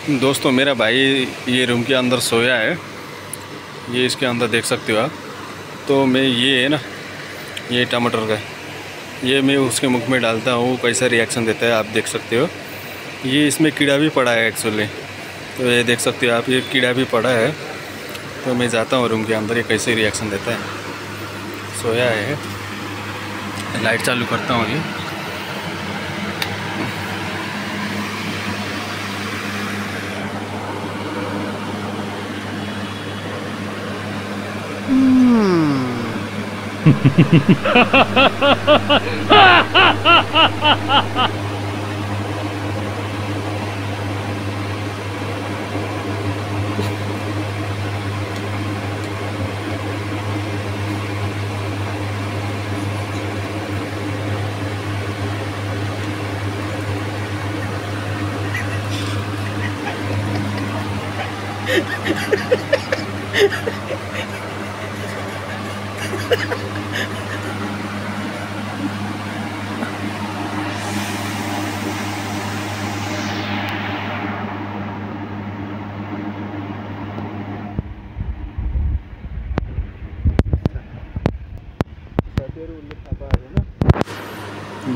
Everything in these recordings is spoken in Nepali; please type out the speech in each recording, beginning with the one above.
दोस्तों मेरा भाई ये रूम के अंदर सोया है, ये इसके अंदर देख सकते हो आप। तो मैं ये है ना, ये टमाटर का ये मैं उसके मुख में डालता हूँ, कैसा रिएक्शन देता है आप देख सकते हो। ये इसमें कीड़ा भी पड़ा है एक्चुअली, तो ये देख सकते हो आप, ये कीड़ा भी पड़ा है। तो मैं जाता हूँ रूम के अंदर, ये कैसे रिएक्शन देता है। सोया है, लाइट चालू करता हूँ ये।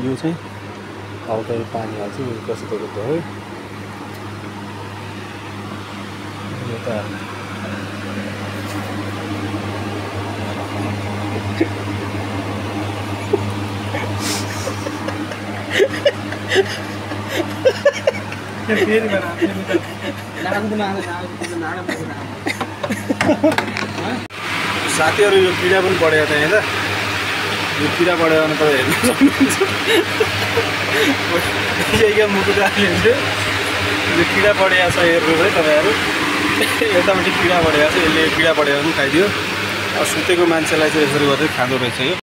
यो चाहिँ हल्का यो पानी हाल्छ, यो कस्तो त है यो त साथीहरु यो कीडा पनि बढेको छ यहाँ त। यो कीडा बढ्यो भने तपाईँ हेर्न सक्नुहुन्छ, यही मुकुटाले यो कीडा बढेको छ हेर्नु है तपाईँहरू। यतापट्टि कीडा बढेको छ, यसले कीडा बढेको पनि खाइदियो। सुतेको मान्छेलाई चाहिँ यसरी गर्दै खाँदो रहेछ यो।